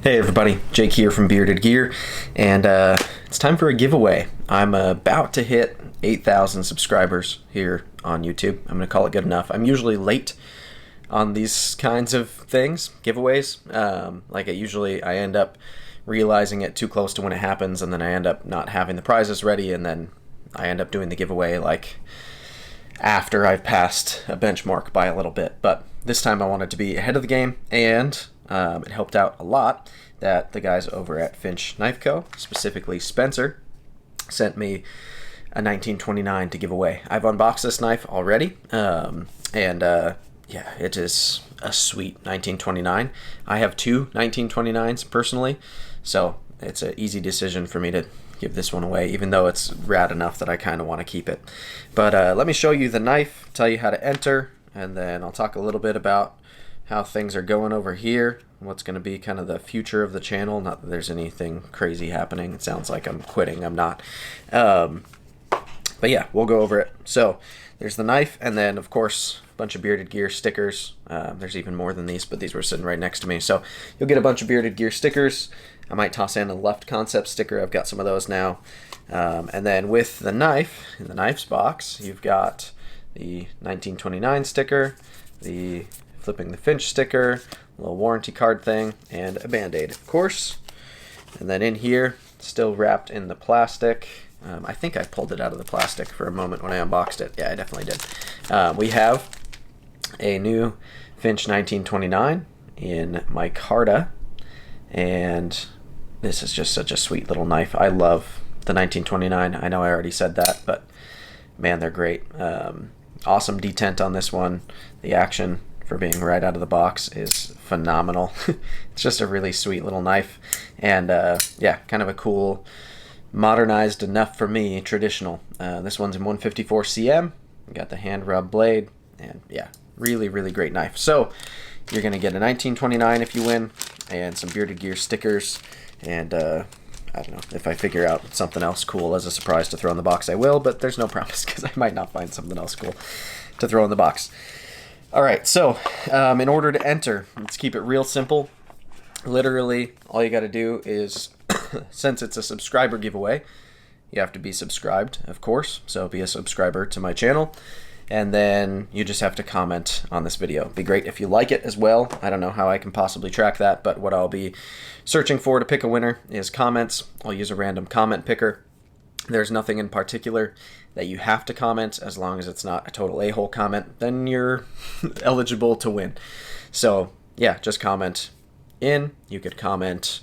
Hey everybody, Jake here from Bearded Gear, and it's time for a giveaway. I'm about to hit 8,000 subscribers here on YouTube. I'm going to call it good enough. I'm usually late on these kinds of things, giveaways. I end up realizing it too close to when it happens, and then I end up not having the prizes ready, and then I end up doing the giveaway like after I've passed a benchmark by a little bit. But this time I wanted to be ahead of the game, and it helped out a lot that the guys over at Finch Knife Co., specifically Spencer, sent me a 1929 to give away. I've unboxed this knife already, yeah, it is a sweet 1929. I have two 1929s personally, so it's an easy decision for me to give this one away, even though it's rad enough that I kind of want to keep it. But let me show you the knife, tell you how to enter, and then I'll talk a little bit about how things are going over here, what's going to be kind of the future of the channel. Not that there's anything crazy happening. It sounds like I'm quitting. I'm not. But yeah, we'll go over it. So there's the knife, and then of course a bunch of Bearded Gear stickers. There's even more than these, but these were sitting right next to me. So you'll get a bunch of Bearded Gear stickers. I might toss in a Left Concept sticker. I've got some of those now. And then with the knife, in the knife's box, you've got the 1929 sticker, the Flipping the Finch sticker, a little warranty card thing, and a Band-Aid, of course. And then in here, still wrapped in the plastic. I think I pulled it out of the plastic for a moment when I unboxed it. Yeah, I definitely did. We have a new Finch 1929 in micarta, and this is just such a sweet little knife. I love the 1929. I know I already said that, but man, they're great. Awesome detent on this one. The action for being right out of the box is phenomenal. It's just a really sweet little knife, and yeah, kind of a cool, modernized enough for me, traditional. This one's in 154 cm. Got the hand rub blade, and yeah, really great knife. So you're gonna get a 1929 if you win, and some Bearded Gear stickers, and I don't know, if I figure out something else cool as a surprise to throw in the box, I will, but there's no promise because I might not find something else cool to throw in the box. Alright, so in order to enter, let's keep it real simple. Literally, all you got to do is, since it's a subscriber giveaway, you have to be subscribed, of course, so be a subscriber to my channel, and then you just have to comment on this video. It'd be great if you like it as well. I don't know how I can possibly track that, but what I'll be searching for to pick a winner is comments. I'll use a random comment picker. There's nothing in particular that you have to comment, as long as it's not a total a-hole comment, then you're eligible to win. So yeah, just comment in. You could comment,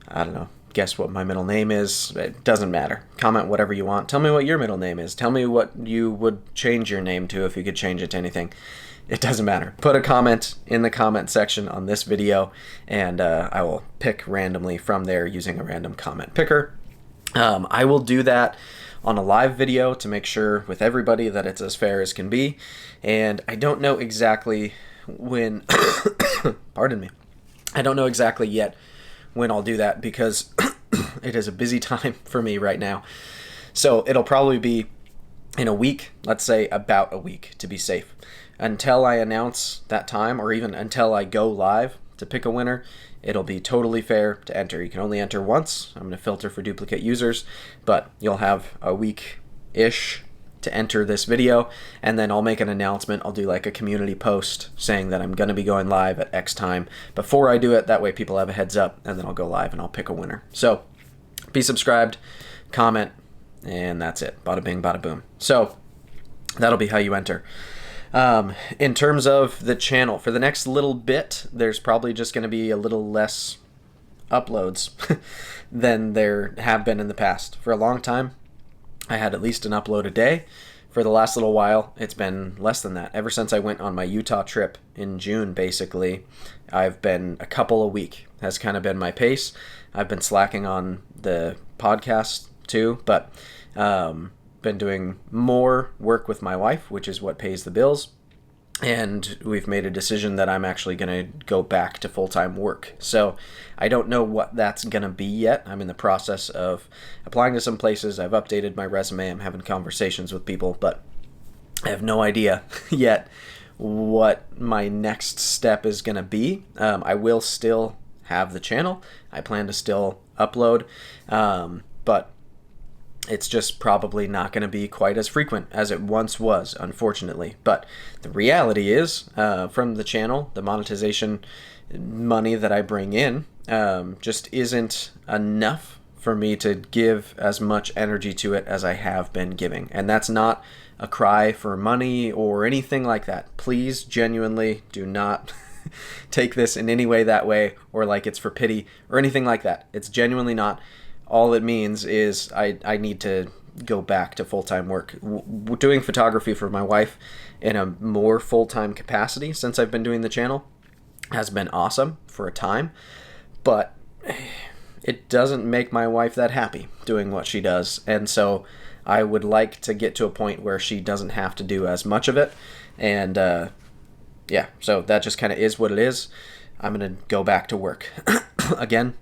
I don't know, guess what my middle name is. It doesn't matter. Comment whatever you want. Tell me what your middle name is. Tell me what you would change your name to if you could change it to anything. It doesn't matter. Put a comment in the comment section on this video, and I will pick randomly from there using a random comment picker. I will do that on a live video to make sure with everybody that it's as fair as can be, and I don't know exactly when pardon me, I don't know exactly yet when I'll do that, because it is a busy time for me right now. So it'll probably be in a week, let's say about a week to be safe. Until I announce that time, or even until I go live to pick a winner, it'll be totally fair to enter. You can only enter once. I'm going to filter for duplicate users, but you'll have a week-ish to enter this video, and then I'll make an announcement. I'll do like a community post saying that I'm going to be going live at X time before I do it. That way people have a heads up, and then I'll go live and I'll pick a winner. So be subscribed, comment, and that's it. Bada bing, bada boom. So that'll be how you enter. In terms of the channel, for the next little bit, there's probably just going to be a little less uploads than there have been in the past. For a long time, I had at least an upload a day. For the last little while, it's been less than that. Ever since I went on my Utah trip in June, basically, I've been a couple a week. Has kind of been my pace. I've been slacking on the podcast too, but been doing more work with my wife, which is what pays the bills, and we've made a decision that I'm actually going to go back to full-time work. So I don't know what that's going to be yet. I'm in the process of applying to some places. I've updated my resume. I'm having conversations with people, but I have no idea yet what my next step is going to be. I will still have the channel. I plan to still upload, but it's just probably not going to be quite as frequent as it once was, unfortunately. But the reality is, from the channel, the monetization money that I bring in just isn't enough for me to give as much energy to it as I have been giving. And that's not a cry for money or anything like that. Please genuinely do not take this in any way that way, or like it's for pity or anything like that. It's genuinely not. All it means is I need to go back to full-time work. Doing photography for my wife in a more full-time capacity since I've been doing the channel has been awesome for a time, but it doesn't make my wife that happy doing what she does. And so I would like to get to a point where she doesn't have to do as much of it. And yeah, so that just kind of is what it is. I'm going to go back to work. Again,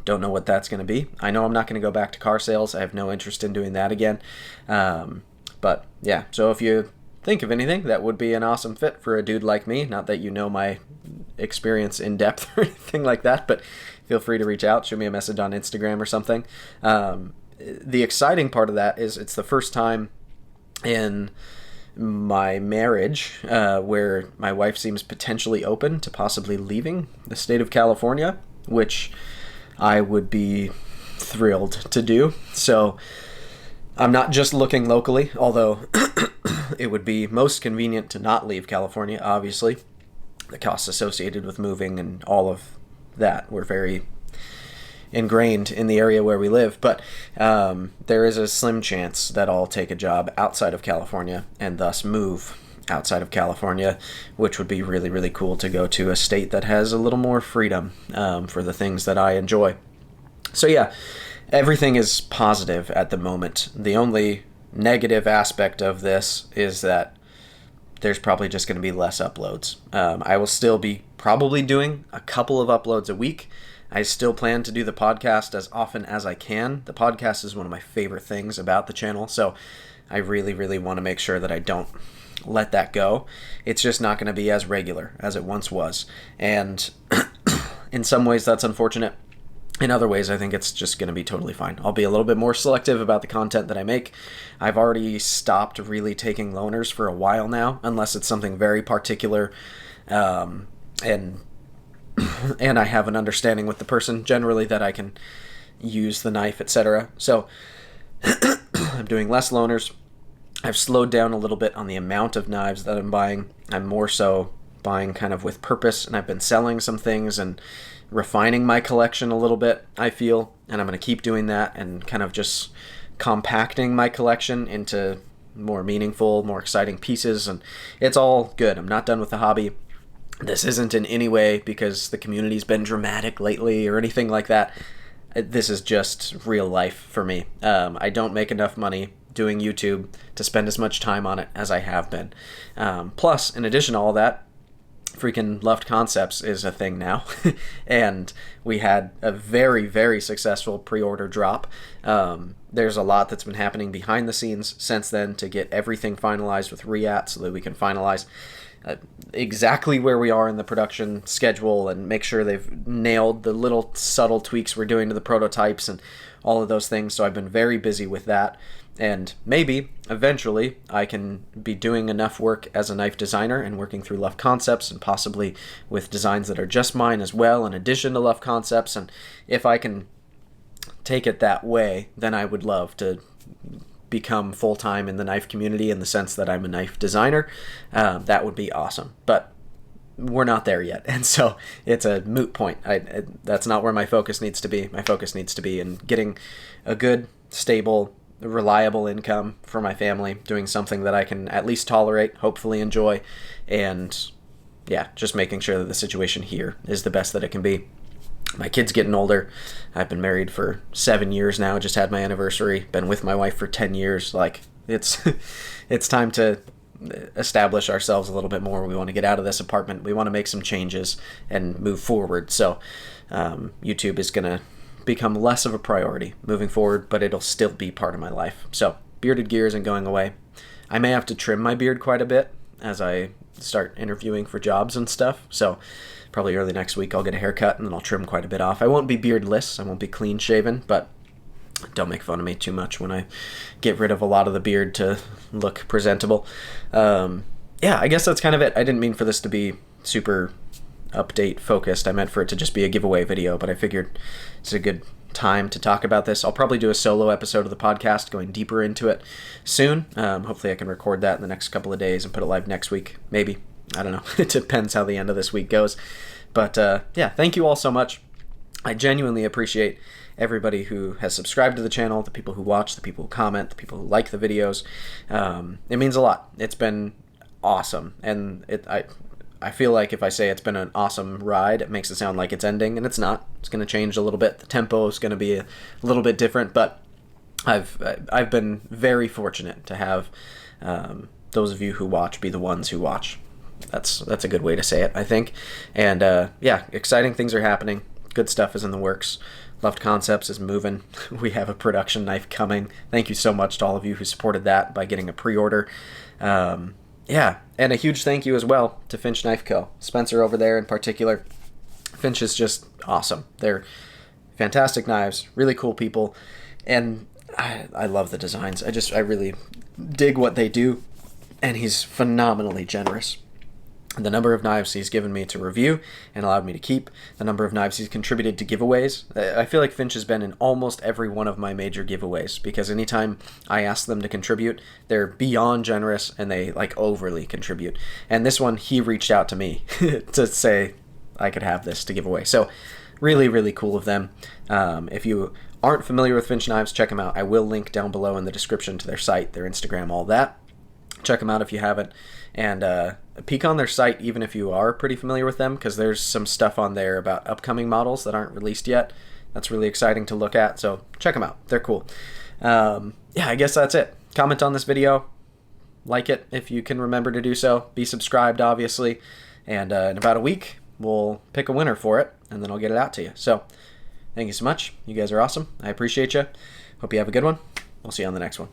don't know what that's going to be. I know I'm not going to go back to car sales. I have no interest in doing that again. But yeah, so if you think of anything that would be an awesome fit for a dude like me, not that you know my experience in depth or anything like that, but feel free to reach out, shoot me a message on Instagram or something. The exciting part of that is it's the first time in my marriage where my wife seems potentially open to possibly leaving the state of California, which I would be thrilled to do. So I'm not just looking locally, although it would be most convenient to not leave California, obviously. The costs associated with moving and all of that were very ingrained in the area where we live. But there is a slim chance that I'll take a job outside of California and thus move outside of California, which would be really, really cool to go to a state that has a little more freedom for the things that I enjoy. So yeah, everything is positive at the moment. The only negative aspect of this is that there's probably just going to be less uploads. I will still be probably doing a couple of uploads a week. I still plan to do the podcast as often as I can. The podcast is one of my favorite things about the channel, so I really, really want to make sure that I don't let that go. It's just not going to be as regular as it once was. And in some ways that's unfortunate. In other ways, I think it's just going to be totally fine. I'll be a little bit more selective about the content that I make. I've already stopped really taking loaners for a while now, unless it's something very particular, and I have an understanding with the person generally that I can use the knife, etc. So I'm doing less loaners. I've slowed down a little bit on the amount of knives that I'm buying. I'm more so buying kind of with purpose, and I've been selling some things and refining my collection a little bit, I feel, and I'm going to keep doing that and kind of just compacting my collection into more meaningful, more exciting pieces, and it's all good. I'm not done with the hobby. This isn't in any way because the community's been dramatic lately or anything like that. This is just real life for me. I don't make enough money doing YouTube to spend as much time on it as I have been. Plus, in addition to all that, freaking Loved Concepts is a thing now. And we had a very, very successful pre-order drop. There's a lot that's been happening behind the scenes since then to get everything finalized with Reat so that we can finalize exactly where we are in the production schedule and make sure they've nailed the little subtle tweaks we're doing to the prototypes and all of those things. So I've been very busy with that. And maybe, eventually, I can be doing enough work as a knife designer and working through Loved Concepts and possibly with designs that are just mine as well, in addition to Loved Concepts. And if I can take it that way, then I would love to become full-time in the knife community in the sense that I'm a knife designer. That would be awesome. But we're not there yet, and so it's a moot point. That's not where my focus needs to be. My focus needs to be in getting a good, stable, reliable income for my family, doing something that I can at least tolerate, hopefully enjoy, and yeah, just making sure that the situation here is the best that it can be. My kid's getting older. I've been married for 7 years now, just had my anniversary, been with my wife for 10 years. Like, it's time to establish ourselves a little bit more. We want to get out of this apartment. We want to make some changes and move forward. So YouTube is going to become less of a priority moving forward, but it'll still be part of my life. So bearded gear isn't going away. I may have to trim my beard quite a bit as I start interviewing for jobs and stuff. So probably early next week I'll get a haircut, and then I'll trim quite a bit off. I won't be beardless, I won't be clean shaven, but don't make fun of me too much when I get rid of a lot of the beard to look presentable. Yeah, I guess that's kind of it. I didn't mean for this to be super update focused. I meant for it to just be a giveaway video, but I figured it's a good time to talk about this. I'll probably do a solo episode of the podcast going deeper into it soon. Hopefully I can record that in the next couple of days and put it live next week, maybe. I don't know. It depends how the end of this week goes. But yeah, thank you all so much. I genuinely appreciate everybody who has subscribed to the channel, the people who watch, the people who comment, the people who like the videos. It means a lot. It's been awesome, and I feel like if I say it's been an awesome ride, it makes it sound like it's ending, and it's not. It's going to change a little bit. The tempo is going to be a little bit different, but I've been very fortunate to have those of you who watch be the ones who watch. That's a good way to say it, I think. And yeah, exciting things are happening. Good stuff is in the works. Loved Concepts is moving. We have a production knife coming. Thank you so much to all of you who supported that by getting a pre-order. Yeah, and a huge thank you as well to Finch Knife Co. Spencer over there in particular. Finch is just awesome. They're fantastic knives, really cool people, and I love the designs. I really dig what they do, and he's phenomenally generous. The number of knives he's given me to review and allowed me to keep, the number of knives he's contributed to giveaways. I feel like Finch has been in almost every one of my major giveaways, because anytime I ask them to contribute, they're beyond generous and they like overly contribute. And this one, he reached out to me to say I could have this to give away. So really, really cool of them. If you aren't familiar with Finch Knives, check them out. I will link down below in the description to their site, their Instagram, all that. Check them out if you haven't. And peek on their site even if you are pretty familiar with them, because there's some stuff on there about upcoming models that aren't released yet. That's really exciting to look at, so check them out. They're cool. Yeah, I guess that's it. Comment on this video. Like it if you can remember to do so. Be subscribed, obviously. And in about a week, we'll pick a winner for it, and then I'll get it out to you. So thank you so much. You guys are awesome. I appreciate you. Hope you have a good one. We'll see you on the next one.